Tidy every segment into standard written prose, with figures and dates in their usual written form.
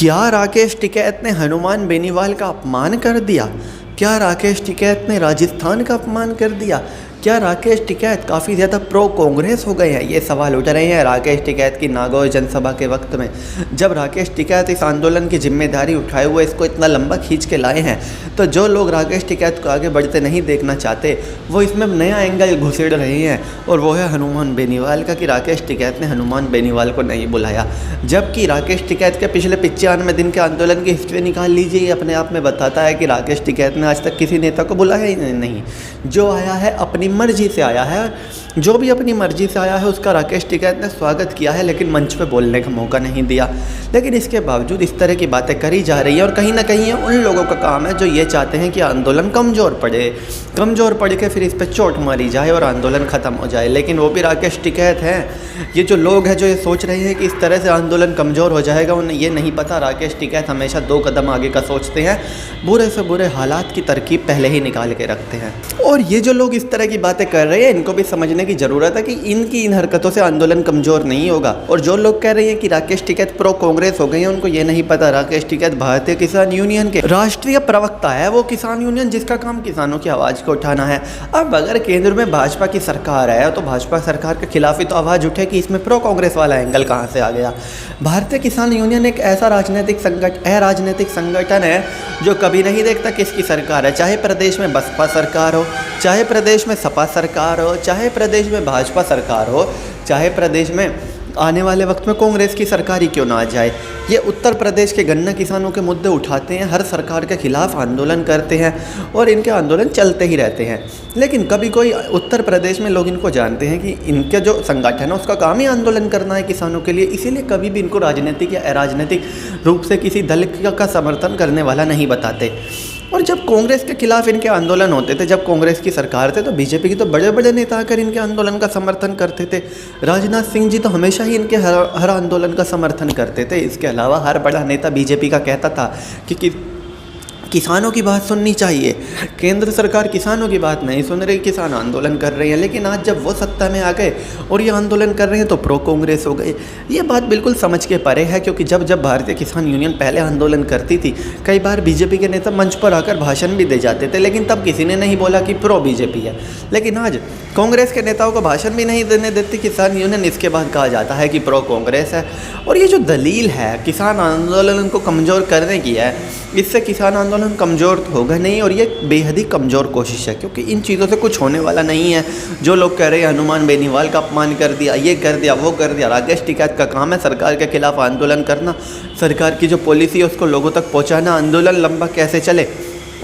क्या राकेश टिकैत ने हनुमान बेनीवाल का अपमान कर दिया? क्या राकेश टिकैत ने राजस्थान का अपमान कर दिया? क्या राकेश टिकैत काफ़ी ज़्यादा प्रो कांग्रेस हो गए हैं? ये सवाल उठ रहे हैं राकेश टिकैत की नागौर जनसभा के वक्त में। जब राकेश टिकैत इस आंदोलन की जिम्मेदारी उठाए हुए इसको इतना लंबा खींच के लाए हैं, तो जो लोग राकेश टिकैत को आगे बढ़ते नहीं देखना चाहते वो इसमें नया एंगल घुसेड़ रहे हैं, और वो है हनुमान बेनीवाल का कि राकेश टिकैत ने हनुमान बेनीवाल को नहीं बुलाया। जबकि राकेश टिकैत के पिछले 95 दिन के आंदोलन की हिस्ट्री निकाल लीजिए, ये अपने आप में बताता है कि राकेश टिकैत ने आज तक किसी नेता को बुलाया ही नहीं। जो आया है अपनी मर्जी से आया है, जो भी अपनी मर्जी से आया है उसका राकेश टिकैत ने स्वागत किया है, लेकिन मंच पे बोलने का मौका नहीं दिया। लेकिन इसके बावजूद इस तरह की बातें करी जा रही है, और कहीं ना कहीं ये उन लोगों का काम है जो ये चाहते हैं कि आंदोलन कमज़ोर पड़ के फिर इस पर चोट मारी जाए और आंदोलन ख़त्म हो जाए। लेकिन वो भी राकेश टिकैत हैं। ये जो लोग हैं जो ये सोच रहे हैं कि इस तरह से आंदोलन कमज़ोर हो जाएगा, उन्हें ये नहीं पता राकेश टिकैत हमेशा 2 कदम आगे का सोचते हैं, बुरे से बुरे हालात की तरकीब पहले ही निकाल के रखते हैं। और ये जो लोग इस तरह की बातें कर रहे हैं, इनको भी समझने की ज़रूरत है कि इनकी इन हरकतों से आंदोलन कमज़ोर नहीं होगा। और जो लोग कह रहे हैं कि राकेश टिकैत प्रो कांग्रेस हो गए हैं, उनको ये नहीं पता राकेश टिकैत भारतीय किसान यूनियन के राष्ट्रीय प्रवक्ता है। वो किसान यूनियन जिसका काम किसानों की आवाज़ को उठाना है। अब अगर केंद्र में भाजपा की सरकार है तो भाजपा सरकार के खिलाफ ही तो आवाज़ उठे कि इसमें प्रो कांग्रेस वाला एंगल कहाँ से आ गया। भारतीय किसान यूनियन एक ऐसा अराजनैतिक संगठन है जो कभी नहीं देखता किसकी सरकार है, चाहे प्रदेश में बसपा सरकार हो, चाहे प्रदेश में सपा सरकार हो, चाहे प्रदेश में भाजपा सरकार हो, चाहे प्रदेश में आने वाले वक्त में कांग्रेस की सरकार ही क्यों ना आ जाए। ये उत्तर प्रदेश के गन्ना किसानों के मुद्दे उठाते हैं, हर सरकार के खिलाफ आंदोलन करते हैं, और इनके आंदोलन चलते ही रहते हैं। लेकिन कभी कोई उत्तर प्रदेश में लोग इनको जानते हैं कि इनके जो संगठन है उसका काम ही आंदोलन करना है किसानों के लिए, इसीलिए कभी भी इनको राजनीतिक या अराजनीतिक रूप से किसी दल का समर्थन करने वाला नहीं बताते। और जब कांग्रेस के खिलाफ इनके आंदोलन होते थे, जब कांग्रेस की सरकार थे, तो बीजेपी के तो बड़े बड़े नेता आकर इनके आंदोलन का समर्थन करते थे। राजनाथ सिंह जी तो हमेशा ही इनके हर आंदोलन का समर्थन करते थे। इसके अलावा हर बड़ा नेता बीजेपी का कहता था कि किसानों की बात सुननी चाहिए। केंद्र सरकार किसानों की बात नहीं सुन रही, किसान आंदोलन कर रहे हैं। लेकिन आज जब वो सत्ता में आ गए और ये आंदोलन कर रहे हैं तो प्रो कांग्रेस हो गए। ये बात बिल्कुल समझ के परे है, क्योंकि जब भारतीय किसान यूनियन पहले आंदोलन करती थी, कई बार बीजेपी के नेता मंच पर आकर भाषण भी दे जाते थे, लेकिन तब किसी ने नहीं बोला कि प्रो बीजेपी है। लेकिन आज कांग्रेस के नेताओं को भाषण भी नहीं देने देती किसान यूनियन, इसके बाद कहा जाता है कि प्रो कांग्रेस है। और ये जो दलील है किसान आंदोलन को कमज़ोर करने की है, इससे किसान आंदोलन कमज़ोर तो होगा नहीं, और ये बेहद ही कमज़ोर कोशिश है, क्योंकि इन चीज़ों से कुछ होने वाला नहीं है। जो लोग कह रहे हैं हनुमान बेनीवाल का अपमान कर दिया, ये कर दिया, वो कर दिया, राकेश टिकैत का काम है सरकार के खिलाफ आंदोलन करना, सरकार की जो पॉलिसी है उसको लोगों तक पहुँचाना, आंदोलन लंबा कैसे चले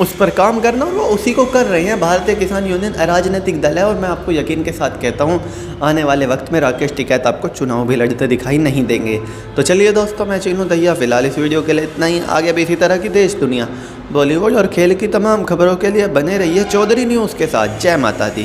उस पर काम करना, और वो उसी को कर रहे हैं। भारतीय किसान यूनियन अराजनीतिक दल है, और मैं आपको यकीन के साथ कहता हूँ आने वाले वक्त में राकेश टिकैत आपको चुनाव भी लड़ते दिखाई नहीं देंगे। तो चलिए दोस्तों, मैं चीनू दहिया फिलहाल इस वीडियो के लिए इतना ही। आगे भी इसी तरह की देश दुनिया, बॉलीवुड और खेल की तमाम खबरों के लिए बने रहिए चौधरी न्यूज़ के साथ। जय माता दी।